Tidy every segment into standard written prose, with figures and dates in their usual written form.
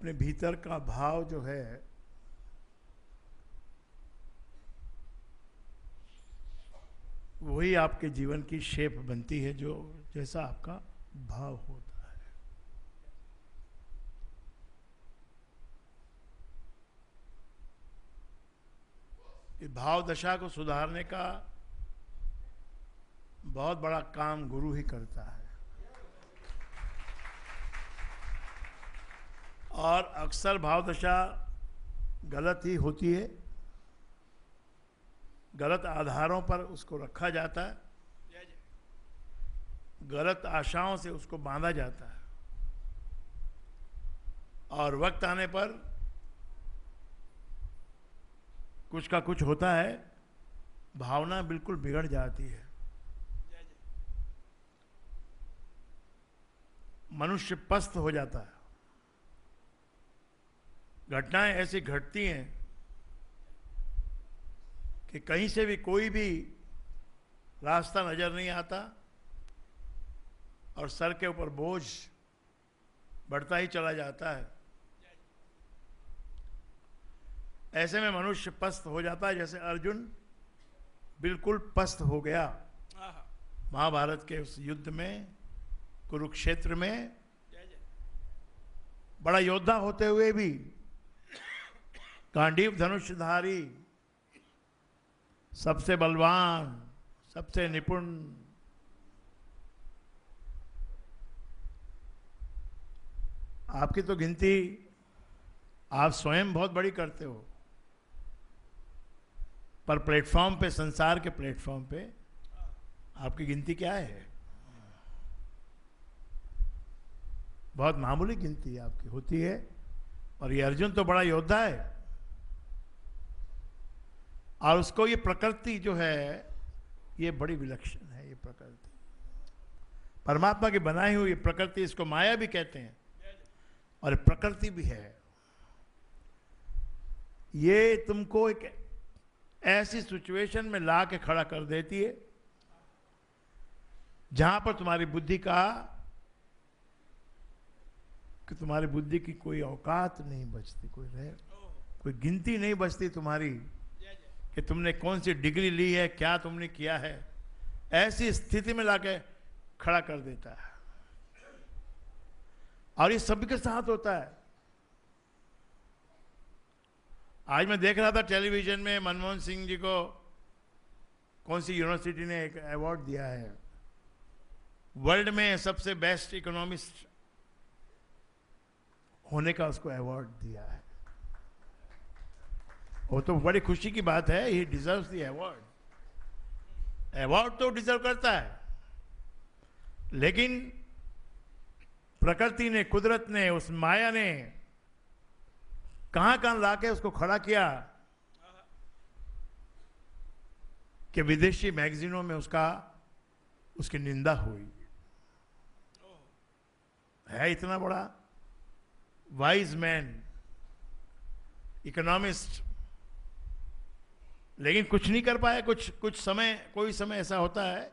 अपने भीतर का भाव जो है वही आपके जीवन की शेप बनती है, जो जैसा आपका भाव होता है। इस भाव दशा को सुधारने का बहुत बड़ा काम गुरु ही करता है। और अक्सर भाव दशा गलत ही होती है, गलत आधारों पर उसको रखा जाता है, गलत आशाओं से उसको बांधा जाता है, और वक्त आने पर कुछ का कुछ होता है, भावना बिल्कुल बिगड़ जाती है, मनुष्य पस्त हो जाता है। घटनाएं ऐसी घटती हैं कि कहीं से भी कोई भी रास्ता नजर नहीं आता और सर के ऊपर बोझ बढ़ता ही चला जाता है। ऐसे में मनुष्य पस्त हो जाता है, जैसे अर्जुन बिल्कुल पस्त हो गया महाभारत के उस युद्ध में, कुरुक्षेत्र में। बड़ा योद्धा होते हुए भी, गांडीव धनुषधारी, सबसे बलवान, सबसे निपुण, आपकी तो गिनती आप स्वयं बहुत बड़ी करते हो, पर प्लेटफॉर्म पे, संसार के प्लेटफॉर्म पे आपकी गिनती क्या है? बहुत मामूली गिनती आपकी होती है। और ये अर्जुन तो बड़ा योद्धा है, और उसको ये प्रकृति जो है ये बड़ी विलक्षण है। ये प्रकृति परमात्मा की बनाई हुई प्रकृति, इसको माया भी कहते हैं और प्रकृति भी है। ये तुमको एक ऐसी सिचुएशन में ला के खड़ा कर देती है जहां पर तुम्हारी बुद्धि का, कि तुम्हारी बुद्धि की कोई औकात नहीं बचती, कोई गिनती नहीं बचती तुम्हारी कि तुमने कौन सी डिग्री ली है, क्या तुमने किया है। ऐसी स्थिति में लाके खड़ा कर देता है। और ये सबके साथ होता है। आज मैं देख रहा था टेलीविजन में, मनमोहन सिंह जी को कौन सी यूनिवर्सिटी ने एक अवार्ड दिया है, वर्ल्ड में सबसे बेस्ट इकोनॉमिस्ट होने का उसको अवार्ड दिया है। वो तो बड़ी खुशी की बात है। ही डिजर्व्स द अवार्ड। अवार्ड तो डिजर्व करता है, लेकिन प्रकृति ने, कुदरत ने, उस माया ने कहां कहां लाके उसको खड़ा किया कि विदेशी मैगजीनों में उसकी निंदा हुई। है इतना बड़ा वाइज मैन, इकोनॉमिस्ट, लेकिन कुछ नहीं कर पाया। कोई समय ऐसा होता है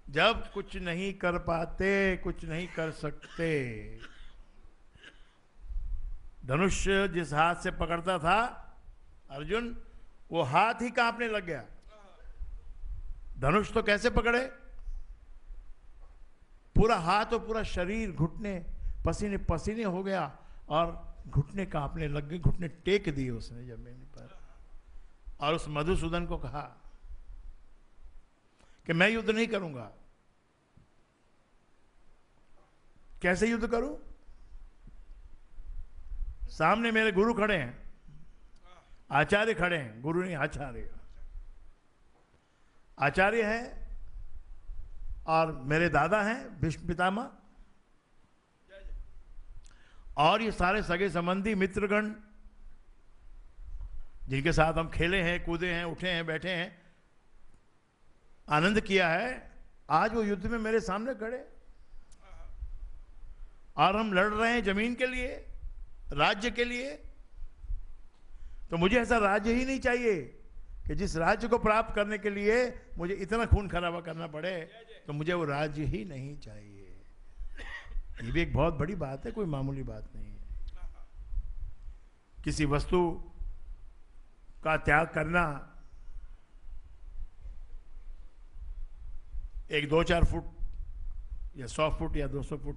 जब कुछ नहीं कर पाते, कुछ नहीं कर सकते। धनुष जिस हाथ से पकड़ता था अर्जुन, वो हाथ ही कांपने लग गया। धनुष तो कैसे पकड़े, पूरा हाथ और पूरा शरीर घुटने पसीने पसीने हो गया और घुटने कांपने लग गए। घुटने टेक दिए उसने जमीन पर, और उस मधुसूदन को कहा कि मैं युद्ध नहीं करूंगा। कैसे युद्ध करूं? सामने मेरे गुरु खड़े हैं, आचार्य खड़े हैं। गुरु नहीं, आचार्य। आचार्य है और मेरे दादा हैं भीष्म पितामह, और ये सारे सगे संबंधी मित्रगण जिनके साथ हम खेले हैं, कूदे हैं, उठे हैं, बैठे हैं, आनंद किया है, आज वो युद्ध में मेरे सामने खड़े, और हम लड़ रहे हैं जमीन के लिए, राज्य के लिए। तो मुझे ऐसा राज्य ही नहीं चाहिए कि जिस राज्य को प्राप्त करने के लिए मुझे इतना खून खराबा करना पड़े। तो मुझे वो राज्य ही नहीं चाहिए। ये भी एक बहुत बड़ी बात है, कोई मामूली बात नहीं है। किसी वस्तु का त्याग करना एक 2-4 फुट या 100 फुट या 200 फुट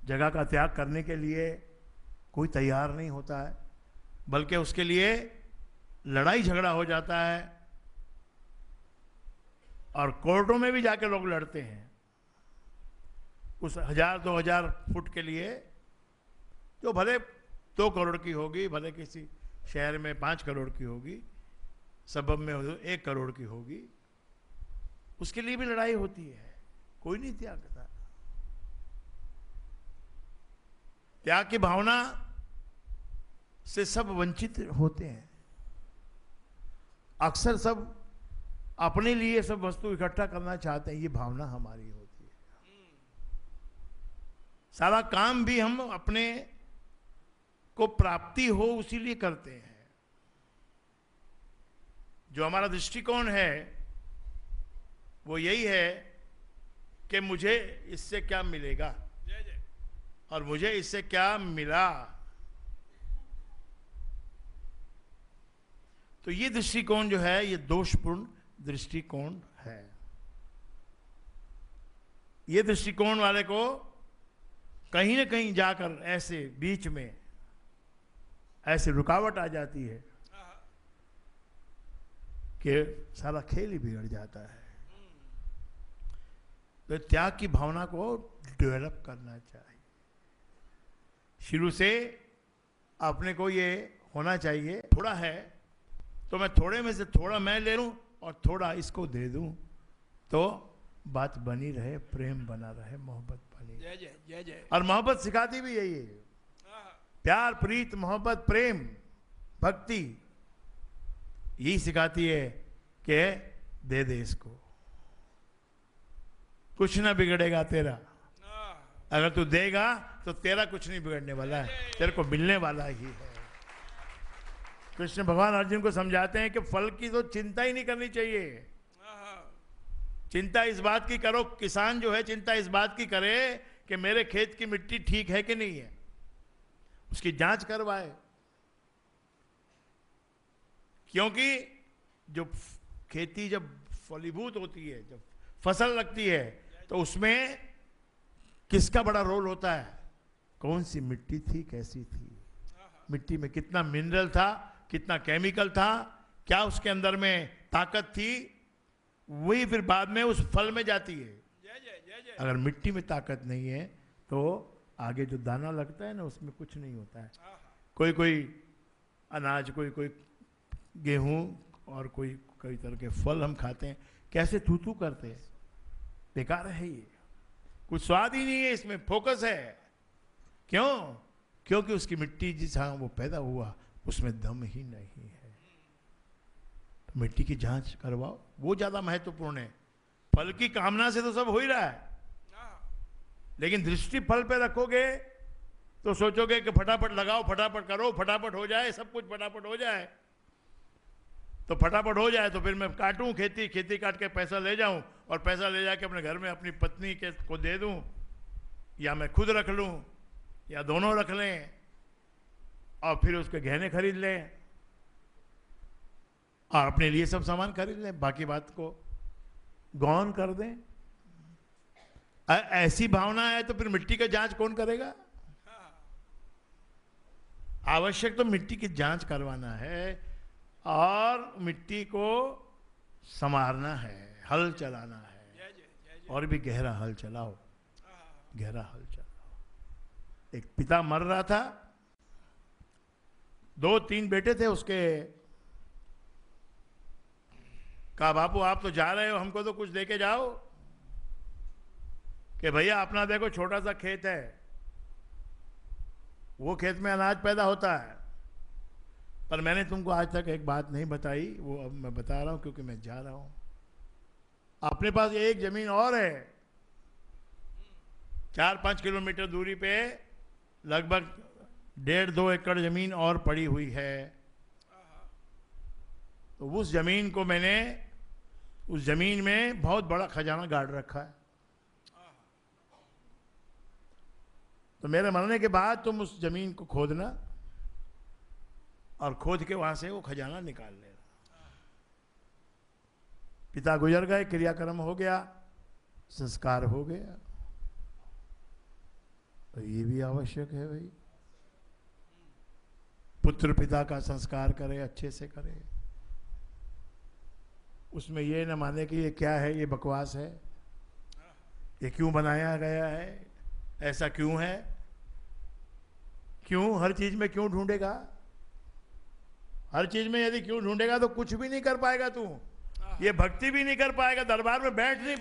जगह का त्याग करने के लिए कोई तैयार नहीं होता है, बल्कि उसके लिए लड़ाई झगड़ा हो जाता है और कोर्टों में भी जाके लोग लड़ते हैं उस 1000-2000 फुट के लिए, जो भले 2 करोड़ की होगी, भले किसी शहर में 5 करोड़ की होगी, सबब में 1 करोड़ की होगी, उसके लिए भी लड़ाई होती है। कोई नहीं त्याग करता। त्याग की भावना से सब वंचित होते हैं। अक्सर सब अपने लिए सब वस्तु इकट्ठा करना चाहते हैं, ये भावना हमारी होती है। सारा काम भी हम अपने को प्राप्ति हो उसी लिए करते हैं। जो हमारा दृष्टिकोण है वो यही है कि मुझे इससे क्या मिलेगा और मुझे इससे क्या मिला। तो ये दृष्टिकोण जो है ये दोषपूर्ण दृष्टिकोण है। ये दृष्टिकोण वाले को कहीं ना कहीं जाकर ऐसे बीच में ऐसे रुकावट आ जाती है कि सारा खेल ही बिगड़ जाता है। तो त्याग की भावना को डेवलप करना चाहिए। शुरू से अपने को ये होना चाहिए, थोड़ा है तो मैं थोड़े में से थोड़ा मैं ले लूं और थोड़ा इसको दे दूं, तो बात बनी रहे, प्रेम बना रहे, मोहब्बत बनी। जय जय जय जय। और मोहब्बत सिखाती भी यही है, प्यार, प्रीत, मोहब्बत, प्रेम, भक्ति यही सिखाती है कि दे दे इसको, कुछ ना बिगड़ेगा तेरा। अगर तू देगा तो तेरा कुछ नहीं बिगड़ने वाला है, तेरे को मिलने वाला ही है। कृष्ण भगवान अर्जुन को समझाते हैं कि फल की तो चिंता ही नहीं करनी चाहिए। चिंता इस बात की करो, किसान जो है चिंता इस बात की करे कि मेरे खेत की मिट्टी ठीक है कि नहीं है, उसकी जांच करवाए। क्योंकि जो खेती जब फलीभूत होती है, जब फसल लगती है, तो उसमें किसका बड़ा रोल होता है? कौन सी मिट्टी थी, कैसी थी, मिट्टी में कितना मिनरल था, कितना केमिकल था, क्या उसके अंदर में ताकत थी, वही फिर बाद में उस फल में जाती है। अगर मिट्टी में ताकत नहीं है तो आगे जो दाना लगता है ना उसमें कुछ नहीं होता है। कोई कोई अनाज, कोई कोई गेहूं और कोई कई तरह के फल हम खाते हैं, कैसे तू तू करते हैं, बेकार है ये, कुछ स्वाद ही नहीं है इसमें, फोकस है। क्यों? क्योंकि उसकी मिट्टी जहां वो पैदा हुआ उसमें दम ही नहीं है। तो मिट्टी की जांच करवाओ, वो ज्यादा महत्वपूर्ण है। फल की कामना से तो सब हो ही रहा है, लेकिन दृष्टि फल पे रखोगे तो सोचोगे कि फटाफट लगाओ, फटाफट करो, फटाफट हो जाए, सब कुछ फटाफट हो जाए। तो फटाफट हो जाए तो फिर मैं काटूं खेती, खेती काट के पैसा ले जाऊं और पैसा ले जाके अपने घर में अपनी पत्नी के को दे दूं, या मैं खुद रख लूं, या दोनों रख लें और फिर उसके गहने खरीद लें और अपने लिए सब सामान खरीद लें, बाकी बात को गौन कर दें। ऐसी भावना है तो फिर मिट्टी का जांच कौन करेगा? आवश्यक तो मिट्टी की जांच करवाना है और मिट्टी को संवारना है, हल चलाना है, और भी गहरा हल चलाओ, गहरा हल चलाओ। एक पिता मर रहा था, 2-3 बेटे थे उसके। कहा बापू आप तो जा रहे हो, हमको तो कुछ देके जाओ। कि भैया अपना देखो छोटा सा खेत है, वो खेत में अनाज पैदा होता है, पर मैंने तुमको आज तक एक बात नहीं बताई, वो अब मैं बता रहा हूं क्योंकि मैं जा रहा हूं। अपने पास एक जमीन और है, 4-5 किलोमीटर दूरी पे लगभग 1.5-2 एकड़ जमीन और पड़ी हुई है। तो उस जमीन को मैंने, उस जमीन में बहुत बड़ा खजाना गाड़ रखा है। तो मेरे मरने के बाद तुम उस जमीन को खोदना और खोद के वहां से वो खजाना निकाल लेना। पिता गुजर गए, क्रियाक्रम हो गया, संस्कार हो गया। तो ये भी आवश्यक है भाई, पुत्र पिता का संस्कार करे, अच्छे से करे, उसमें ये न माने कि ये क्या है, ये बकवास है, ये क्यों बनाया गया है, ऐसा क्यों है, क्यों हर चीज में क्यों ढूंढेगा, हर चीज में यदि क्यों ढूंढेगा तो कुछ भी नहीं कर पाएगा तू, ये भक्ति भी नहीं कर पाएगा, दरबार में बैठ नहीं